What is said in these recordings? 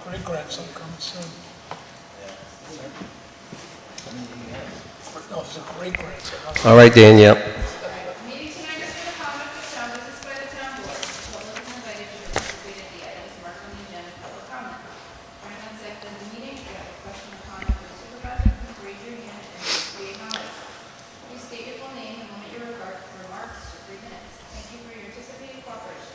great-grandson coming soon. No, it's a great-grandson. All right, Danielle. Meeting tonight is for the conduct of town business by the town board. The public is invited to participate in the items marked on the agenda for public comment. During one second of the meeting, if you have a question or comment for the supervisor, please raise your hand and be acknowledged. Please state your full name and limit your remarks to 3 minutes. Thank you for your anticipated cooperation.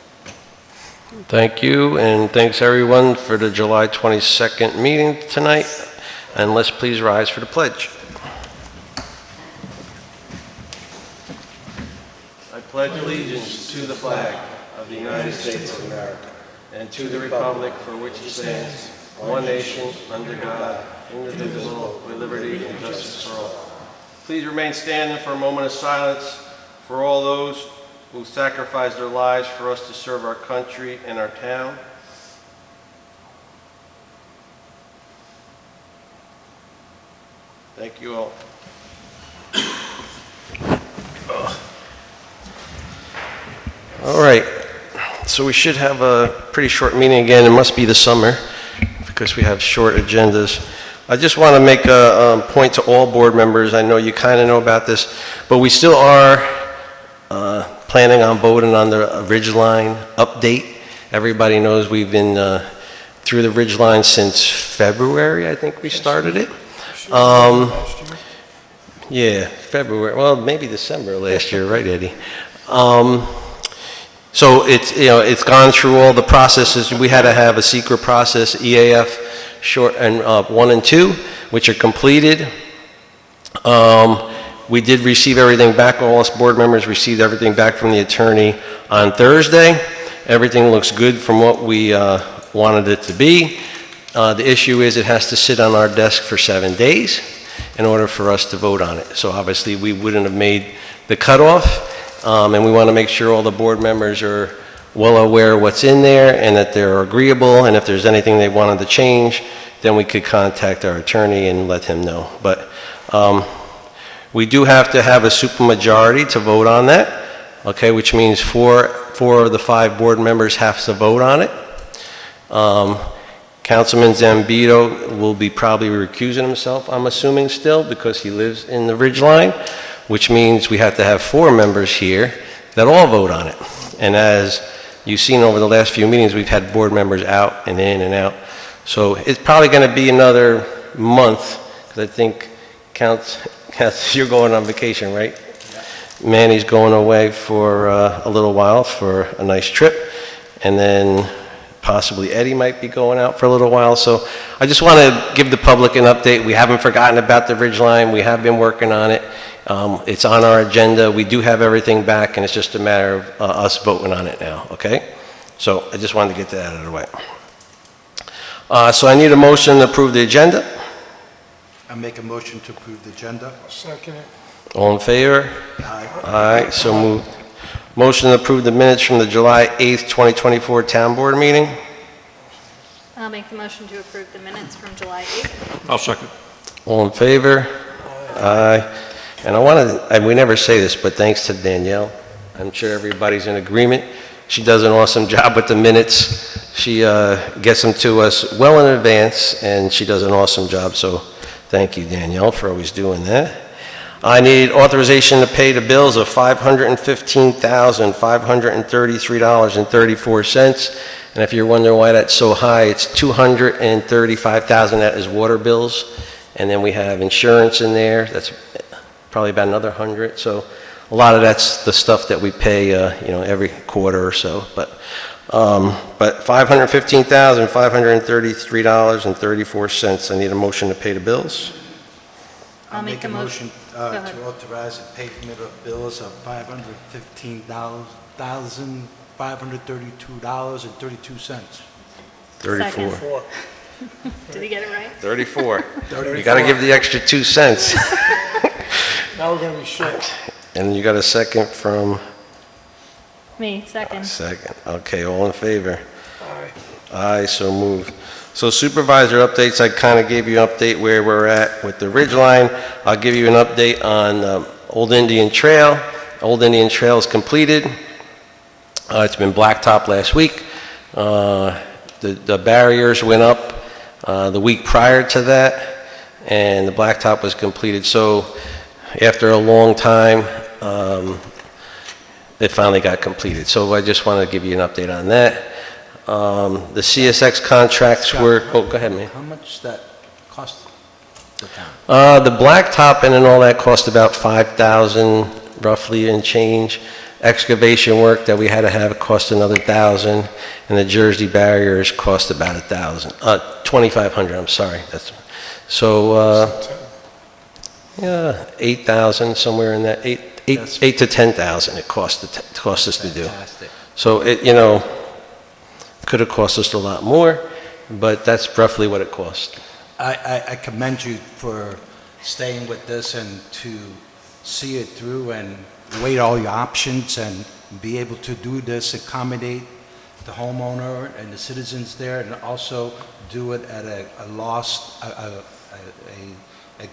Thank you, and thanks everyone for the July 22nd meeting tonight. And let's please rise for the pledge. I pledge allegiance to the flag of the United States of America and to the republic for which it stands, one nation, under God, indivisible, with liberty and justice for all. Please remain standing for a moment of silence for all those who sacrificed their lives for us to serve our country and our town. Thank you all. All right, so we should have a pretty short meeting again. It must be the summer because we have short agendas. I just want to make a point to all board members. I know you kind of know about this, but we still are planning on voting on the Ridgeline update. Everybody knows we've been through the Ridgeline since February, I think we started it. Yeah, February, well, maybe December last year, right, Eddie? So it's gone through all the processes. We had to have a secret process, EAF short and 1 and 2, which are completed. We did receive everything back. All us board members received everything back from the attorney on Thursday. Everything looks good from what we wanted it to be. The issue is it has to sit on our desk for 7 days in order for us to vote on it. So obviously we wouldn't have made the cutoff, and we want to make sure all the board members are well aware of what's in there and that they're agreeable, and if there's anything they wanted to change, then we could contact our attorney and let him know. But we do have to have a supermajority to vote on that, okay, which means four of the 5 board members have to vote on it. Councilman Zambito will be probably recusing himself, I'm assuming still, because he lives in the Ridgeline, which means we have to have 4 members here that all vote on it. And as you've seen over the last few meetings, we've had board members out and in and out. So it's probably going to be another month, because I think, you're going on vacation, right? Yeah. Manny's going away for a little while for a nice trip, and then possibly Eddie might be going out for a little while. So I just want to give the public an update. We haven't forgotten about the Ridgeline. We have been working on it. It's on our agenda. We do have everything back, and it's just a matter of us voting on it now, okay? So I just wanted to get that out of the way. So I need a motion to approve the agenda. I make a motion to approve the agenda. Second it. All in favor? Aye. Aye, so moved. Motion to approve the minutes from the July 8th, 2024 Town Board meeting. I'll make the motion to approve the minutes from July 8th. I'll second. All in favor? Aye. And I want to, and we never say this, but thanks to Danielle. I'm sure everybody's in agreement. She does an awesome job with the minutes. She gets them to us well in advance, and she does an awesome job. So thank you, Danielle, for always doing that. I need authorization to pay the bills of $515,533.34. And if you're wondering why that's so high, it's $235,000. That is water bills. And then we have insurance in there. That's probably about another 100. So a lot of that's the stuff that we pay, every quarter or so. But $515,533.34. I need a motion to pay the bills. I'll make a motion to authorize the payment of bills of $515,532.32. 34. 4. Did he get it right? 34. You got to give the extra 2 cents. Now we're going to be short. And you got a second from? Me, second. Second. Okay, all in favor? Aye. Aye, so moved. So supervisor updates, I kind of gave you an update where we're at with the Ridgeline. I'll give you an update on Old Indian Trail. Old Indian Trail is completed. It's been blacktop last week. The barriers went up the week prior to that, and the blacktop was completed. So after a long time, it finally got completed. So I just want to give you an update on that. The CSX contracts were, oh, go ahead, man. How much that cost the town? The blacktop and all that cost about $5,000 roughly and change. Excavation work that we had to have cost another $1,000, and the Jersey barriers cost about $2,500. I'm sorry. So yeah, 8,000 somewhere in that 8 to 10,000 it cost us to do. Fantastic. So it could have cost us a lot more, but that's roughly what it cost. I commend you for staying with this and to see it through and weigh all your options and be able to do this, accommodate the homeowner and the citizens there, and also do it at a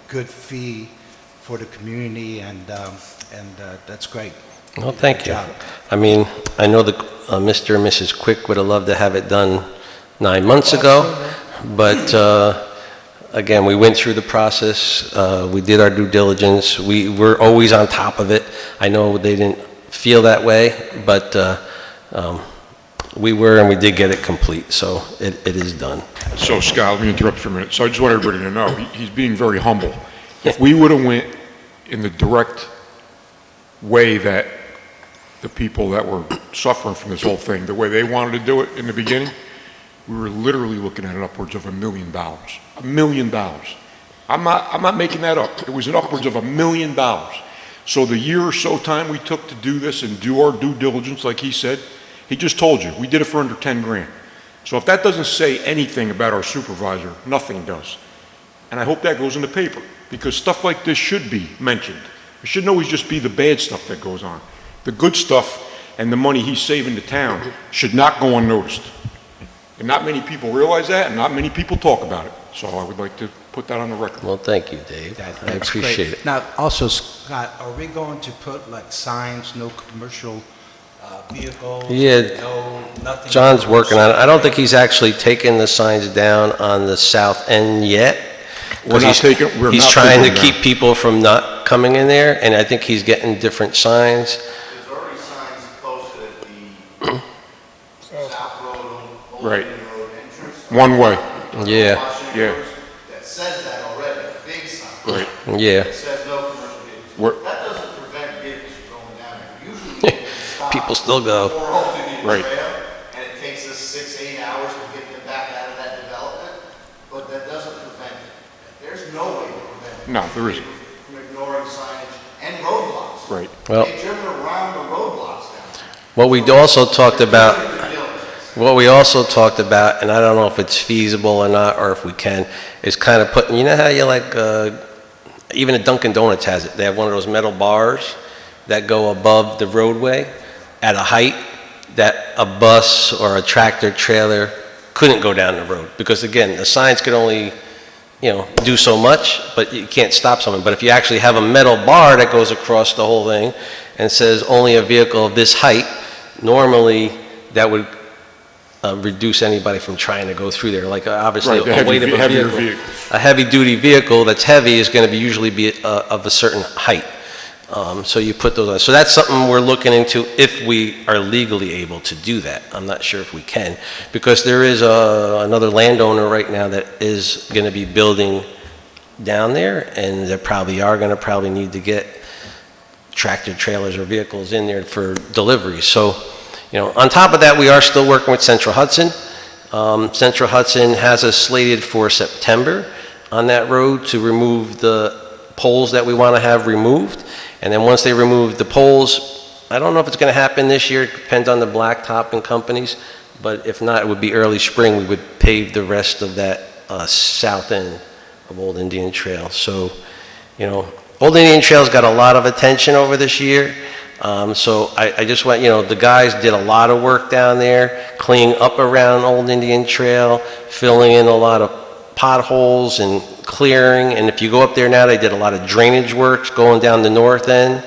good fee for the community, and that's great. Well, thank Good you. job. I mean, I know that Mr. and Mrs. Quick would have loved to have it done 9 months ago, but again, we went through the process, we did our due diligence, we were always on top of it. I know they didn't feel that way, but we were, and we did get it complete, so it is done. So Scott, let me interrupt for a minute. So I just want everybody to know, he's being very humble. If we would have went in the direct way that the people that were suffering from this whole thing, the way they wanted to do it in the beginning, we were literally looking at upwards of $1 million. $1 million. I'm not making that up. It was an upwards of $1 million. So the year or so time we took to do this and do our due diligence, like he said, he just told you, we did it for under 10 grand. So if that doesn't say anything about our supervisor, nothing does. And I hope that goes in the paper, because stuff like this should be mentioned. It shouldn't always just be the bad stuff that goes on. The good stuff and the money he's saving the town should not go unnoticed. And not many people realize that, and not many people talk about it. So I would like to put that on the record. Well, thank you, Dave. I appreciate it. Now, also, Scott, are we going to put like signs, no commercial vehicles? Yeah, No, nothing? John's working on it. I don't think he's actually taken the signs down on the south end yet. We're not taking, we're He's not trying to taking keep that. people from not coming in there, and I think he's getting different signs. There's already signs posted at the South Road, Old Right. Indian Road entrance. One way. Yeah, Washington Yeah. Road, that says that already, a big sign. Right. yeah. That says no commercial vehicles. We're- That doesn't prevent vehicles from going down there. Usually people stop People still go. before Old Indian Right. Trail, and it takes us 6-8 hours to get them back out of that development, but that doesn't prevent it. There's no way to prevent No, there isn't. from ignoring signage and roadblocks. Right. Well, They've driven around the roadblocks now. what we also talked about, Due diligence. what we also talked about, and I don't know if it's feasible or not, or if we can, is kind of putting, you know how you like, even a Dunkin' Donuts has it. They have one of those metal bars that go above the roadway at a height that a bus or a tractor trailer couldn't go down the road. Because again, the signs could only, do so much, but you can't stop someone. But if you actually have a metal bar that goes across the whole thing and says only a vehicle of this height, normally that would reduce anybody from trying to go through there. Like obviously Right, the a weight of a heavier vehicle. vehicles. A heavy-duty vehicle that's heavy is going to usually be of a certain height. So you put those on. So that's something we're looking into if we are legally able to do that. I'm not sure if we can, because there is another landowner right now that is going to be building down there, and they probably are going to need to get tractor trailers or vehicles in there for deliveries. So, on top of that, we are still working with Central Hudson. Central Hudson has us slated for September on that road to remove the poles that we want to have removed. And then once they remove the poles, I don't know if it's going to happen this year. It depends on the blacktopping companies. But if not, it would be early spring. We would pave the rest of that south end of Old Indian Trail. So, Old Indian Trail's got a lot of attention over this year. So I just want, the guys did a lot of work down there, cleaning up around Old Indian Trail, filling in a lot of potholes and clearing. And if you go up there now, they did a lot of drainage works going down the north end,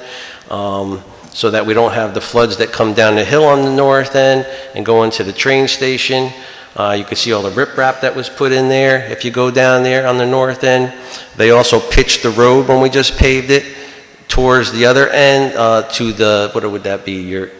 so that we don't have the floods that come down the hill on the north end and go into the train station. You can see all the riprap that was put in there. If you go down there on the north end, they also pitched the road when we just paved it towards the other end to the, what would that be, your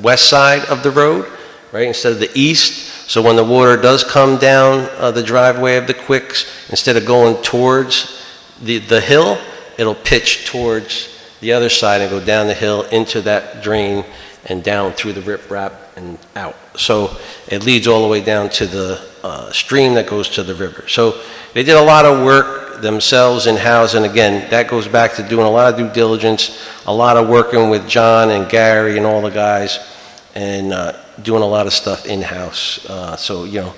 west side of the road, right, instead of the east. So when the water does come down the driveway of the Quicks, instead of going towards the hill, it'll pitch towards the other side and go down the hill into that drain and down through the riprap and out. So it leads all the way down to the stream that goes to the river. So they did a lot of work themselves in-house, and again, that goes back to doing a lot of due diligence, a lot of working with John and Gary and all the guys, and doing a lot of stuff in-house. So, you know,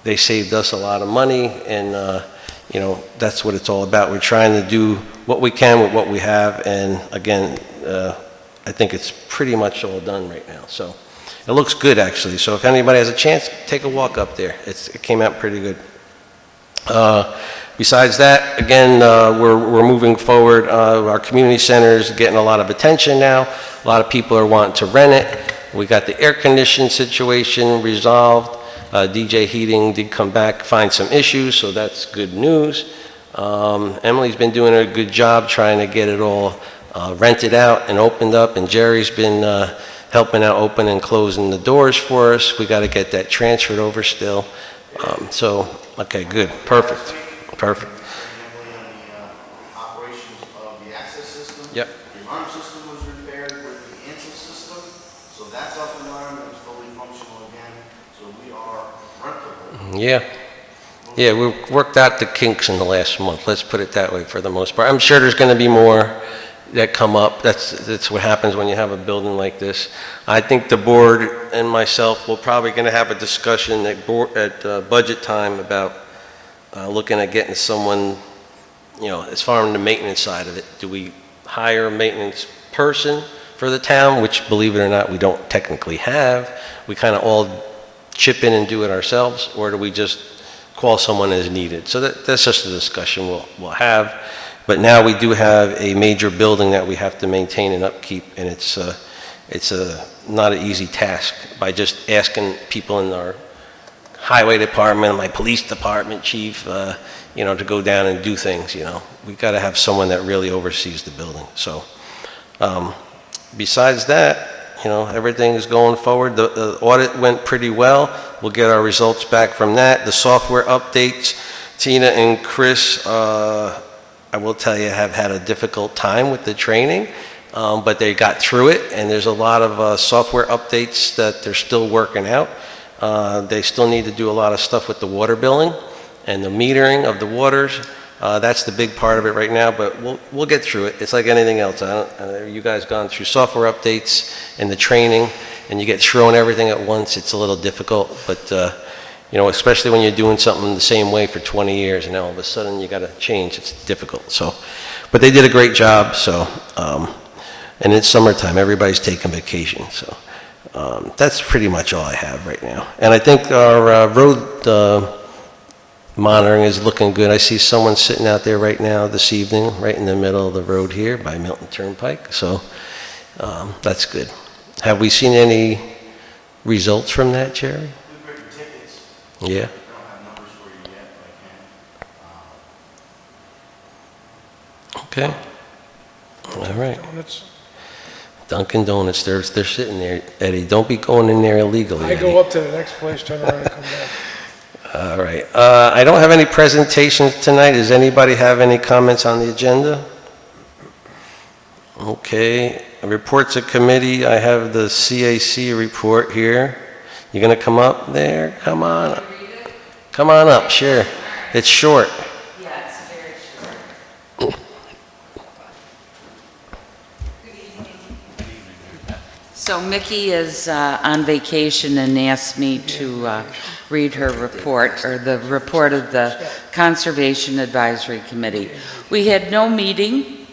they saved us a lot of money, and, you know, that's what it's all about. We're trying to do what we can with what we have, and again, I think it's pretty much all done right now. So it looks good, actually. So if anybody has a chance, take a walk up there. It came out pretty good. Besides that, again, we're moving forward. Our community center is getting a lot of attention now. A lot of people are wanting to rent it. We got the air conditioning situation resolved. DJ Heating did come back, find some issues, so that's good news. Emily's been doing a good job trying to get it all rented out and opened up, and Jerry's been helping out open and closing the doors for us. We got to get that transferred over still. So, okay, good, perfect. Perfect. Operations of the access system. Yep. The alarm system was repaired with the answer system, so that's up and running, it's fully functional again, so we are rentable. Yeah. Yeah, we worked out the kinks in the last month, let's put it that way for the most part. I'm sure there's going to be more that come up. That's what happens when you have a building like this. I think the board and myself will probably going to have a discussion at budget time about looking at getting someone, you know, as far as the maintenance side of it. Do we hire a maintenance person for the town, which, believe it or not, we don't technically have? We kind of all chip in and do it ourselves, or do we just call someone as needed? So that's just a discussion we'll have. But now we do have a major building that we have to maintain and upkeep, and it's not an easy task by just asking people in our highway department, my police department chief, you know, to go down and do things. You know, we've got to have someone that really oversees the building. So besides that, you know, everything is going forward. The audit went pretty well. We'll get our results back from that. The software updates, Tina and Chris, I will tell you, have had a difficult time with the training, but they got through it, and there's a lot of software updates that they're still working out. They still need to do a lot of stuff with the water billing and the metering of the waters. That's the big part of it right now, but we'll get through it. It's like anything else. You guys gone through software updates and the training, and you get thrown everything at once. It's a little difficult, but you know, especially when you're doing something the same way for 20 years, and now all of a sudden you got to change. It's difficult. So, but they did a great job. So, and it's summertime. Everybody's taking vacation. So. That's pretty much all I have right now. And I think our road monitoring is looking good. I see someone sitting out there right now this evening, right in the middle of the road here by Milton Turnpike. So that's good. Have we seen any results from that, Jerry? We've written tickets. Yeah. I don't have numbers for you yet, but I can. Okay. All right. Donuts. Dunkin' Donuts, they're sitting there. Eddie, don't be going in there illegally. I Eddie. go up to the next place, turn around and come back. All right. I don't have any presentations tonight. Does anybody have any comments on the agenda? Okay. Reports of committee. I have the CAC report here. You going to come up there? Come on up. Come on up, sure. It's short. Yeah, it's very short. So Mickey is on vacation and asked me to read her report, or the report of the Conservation Advisory Committee. We had no meeting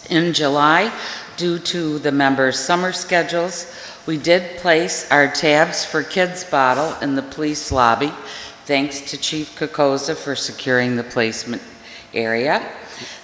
in July due to the members' summer schedules. We did place our tabs for kids' bottle in the police lobby, thanks to Chief Kokoza for securing the placement area.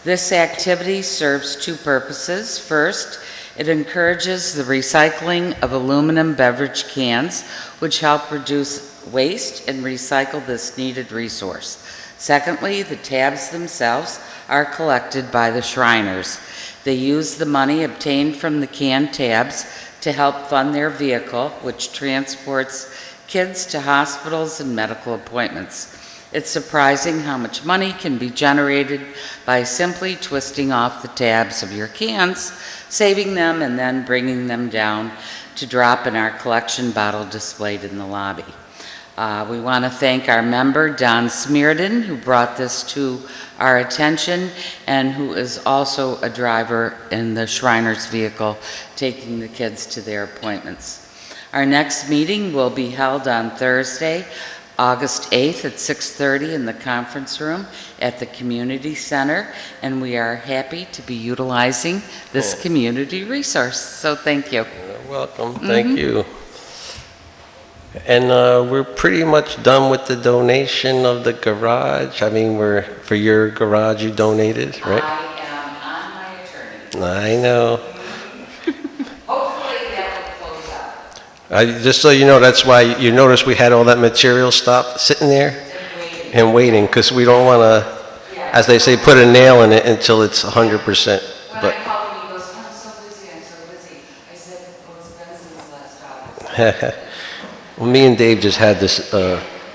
This activity serves two purposes. First, it encourages the recycling of aluminum beverage cans, which help reduce waste and recycle this needed resource. Secondly, the tabs themselves are collected by the Shriners. They use the money obtained from the canned tabs to help fund their vehicle, which transports kids to hospitals and medical appointments. It's surprising how much money can be generated by simply twisting off the tabs of your cans, saving them, and then bringing them down to drop in our collection bottle displayed in the lobby. We want to thank our member, Don Smearden, who brought this to our attention and who is also a driver in the Shriners vehicle taking the kids to their appointments. Our next meeting will be held on Thursday, August 8th at 6:30 in the conference room at the Community Center, and we are happy to be utilizing this community resource. So thank you. You're welcome. Thank you. And we're pretty much done with the donation of the garage. I mean, for your garage you donated, right? I am on my attorney. I know. Hopefully that will close up. Just so you know, that's why you notice we had all that material stopped sitting there and waiting, because we don't want to, as they say, put a nail in it until it's 100%. When But I called him, he goes, I'm so busy. I said, well, it's been since last August. well, me and Dave just had this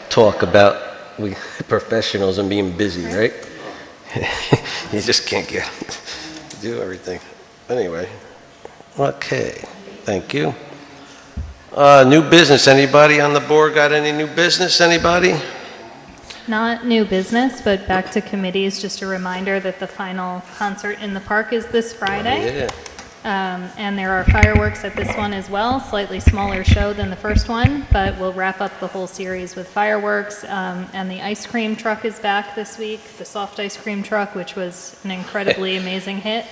talk about we professionals and being busy, right? You just can't do everything. Anyway, okay, thank you. New business, anybody on the board got any new business, anybody? Not new business, but back to committees, just a reminder that the final concert in the park is this Friday. Yeah. And there are fireworks at this one as well, slightly smaller show than the first one, but we'll wrap up the whole series with fireworks. And the ice cream truck is back this week, the soft ice cream truck, which was an incredibly amazing hit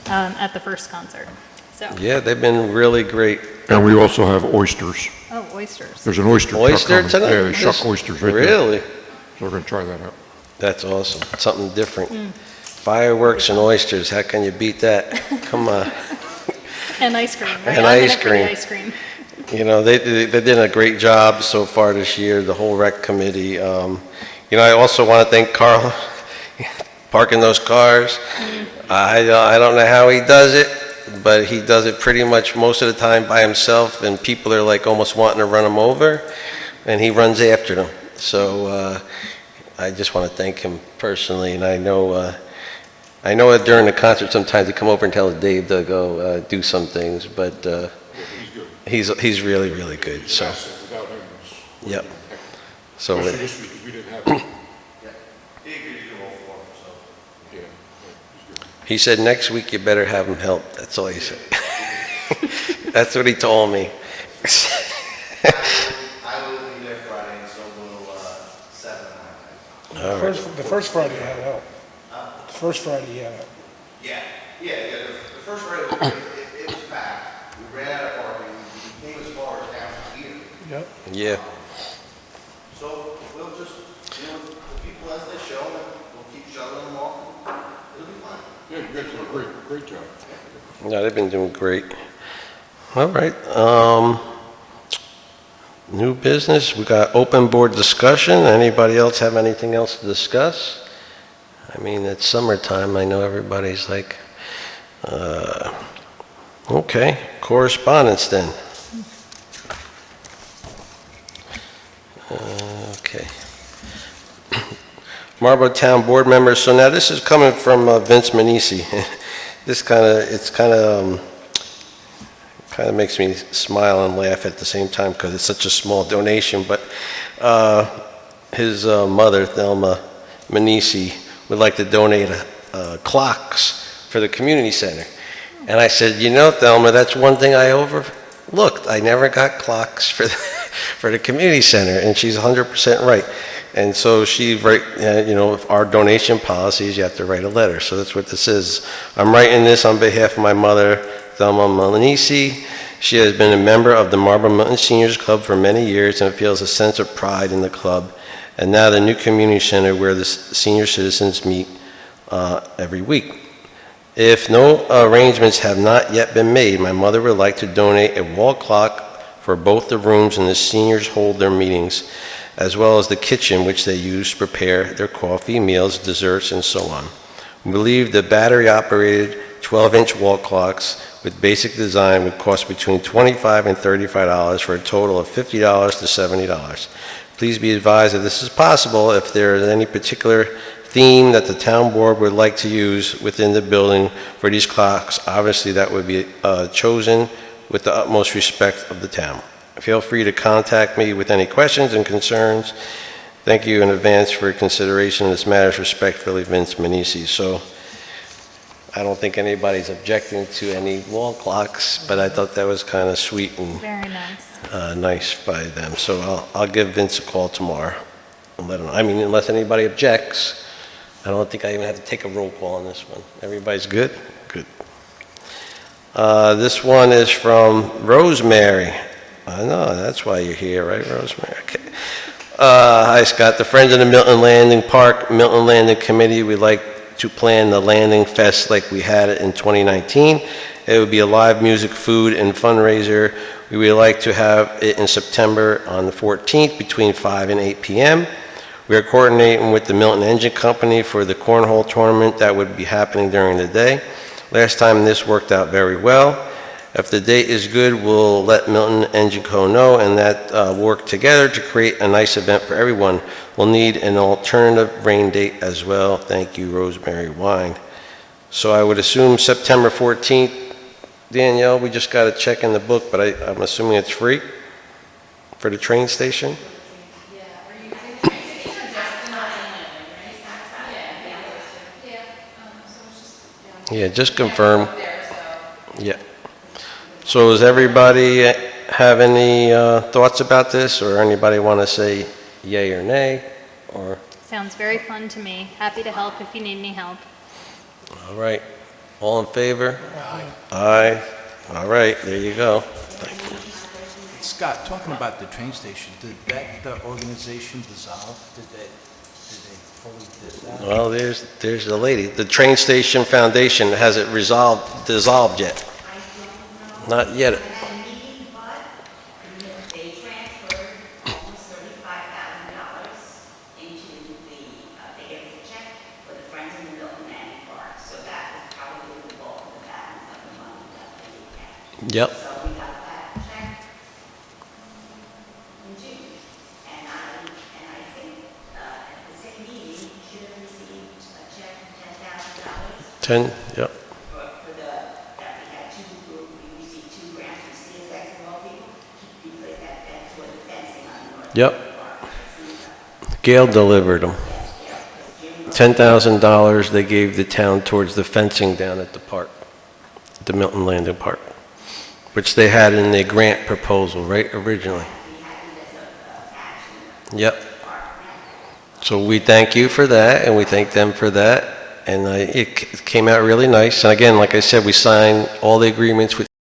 at the first concert. So, Yeah, they've been really great. And we also have oysters. oh, oysters. There's an oyster truck Oyster coming. tonight? Yeah, they shuck oysters right there. Really? So we're going to try that out. That's awesome. Something different. Fireworks and oysters. How can you beat that? Come on. And ice cream, right? And I'm in ice it for the cream. ice cream. You know, they did a great job so far this year, the whole rec committee. I also want to thank Carl parking those cars. I don't know how he does it, but he does it pretty much most of the time by himself, and people are like almost wanting to run him over, and he runs after them. So I just want to thank him personally, and I know that during the concert sometimes he come over and tell Dave to go do some things, but he's really, really good. So, yep. So This week, 'cause we didn't have it. He agreed to do all four, so. Yeah. he said next week you better have him help. That's all he said. That's what he told me. I will be there Friday, and so will 7 and 9. The first Friday you had help. The first Friday you had help. Yeah. The first Friday was great. It was packed. We ran out of parking. We came as far as down to here. Yep. Yeah. So we'll just, the people as they show, and we'll keep shuttling them off. It'll be fine. Yeah, you guys did a great job. Yeah, they've been doing great. All right. New business. We got open board discussion. Anybody else have anything else to discuss? I mean, it's summertime. I know everybody's like, okay. Correspondence then. Okay. Marlborough Town Board members. So now this is coming from Vince Manisi. This kind of makes me smile and laugh at the same time because it's such a small donation. But his mother, Thelma Manisi, would like to donate clocks for the community center. And I said, Thelma, that's one thing I overlooked. I never got clocks for the community center, and she's 100% right. And so she our donation policies, you have to write a letter. So that's what this is. I'm writing this on behalf of my mother, Thelma Manisi. She has been a member of the Marlborough Mountain Seniors Club for many years and feels a sense of pride in the club. And now the new community center where the senior citizens meet every week. If no arrangements have not yet been made, my mother would like to donate a wall clock for both the rooms and the seniors hold their meetings, as well as the kitchen which they use to prepare their coffee, meals, desserts, and so on. We believe the battery-operated 12-inch wall clocks with basic design would cost between $25 and $35 for a total of $50 to $70. Please be advised that this is possible if there is any particular theme that the town board would like to use within the building for these clocks. Obviously, that would be chosen with the utmost respect of the town. Feel free to contact me with any questions and concerns. Thank you in advance for your consideration of this matter. Respectfully, Vince Manisi. So I don't think anybody's objecting to any wall clocks, but I thought that was kind of sweet and Very nice. nice by them. So I'll give Vince a call tomorrow and let him know. I mean, unless anybody objects, I don't think I even have to take a roll call on this one. Everybody's good? Good. This one is from Rosemary. I know, that's why you're here, right, Rosemary? Okay. Hi, Scott. The Friends of the Milton Landing Park, Milton Landing Committee, we'd like to plan the Landing Fest like we had it in 2019. It would be a live music, food, and fundraiser. We would like to have it in September on the 14th between 5 and 8 p.m. We are coordinating with the Milton Engine Company for the cornhole tournament that would be happening during the day. Last time this worked out very well. If the date is good, we'll let Milton Engine Co. know, and that work together to create a nice event for everyone. We'll need an alternative rain date as well. Thank you, Rosemary Wine. So I would assume September 14th. Danielle, we just got to check in the book, but I'm assuming it's free for the train station? Yeah, just confirm. Yeah. So does everybody have any thoughts about this, or anybody want to say yay or nay? Or Sounds very fun to me. Happy to help if you need any help. all right, all in favor? Aye. All right, there you go. Thank you. Scott, talking about the train station, did the organization dissolve? Did they fully dissolve? Well, there's the lady. The Train Station Foundation hasn't dissolved yet. Not yet. They transferred almost $35,000 into they gave us a check for the Friends of the Milton Landing Park. So that was probably the bulk of the balance of the money that they had. Yep. So we got that check in June. And I think at the same meeting, we should have received a check of $10,000. 10, yep. For that we had we received 2 grants from CSX and all people, because that's what the fencing on the north. Yep. Gail delivered them. $10,000 they gave the town towards the fencing down at the park, the Milton Landing Park, which they had in the grant proposal, right, originally. Yep. So we thank you for that, and we thank them for that. And it came out really nice. And again, like I said, we signed all the agreements with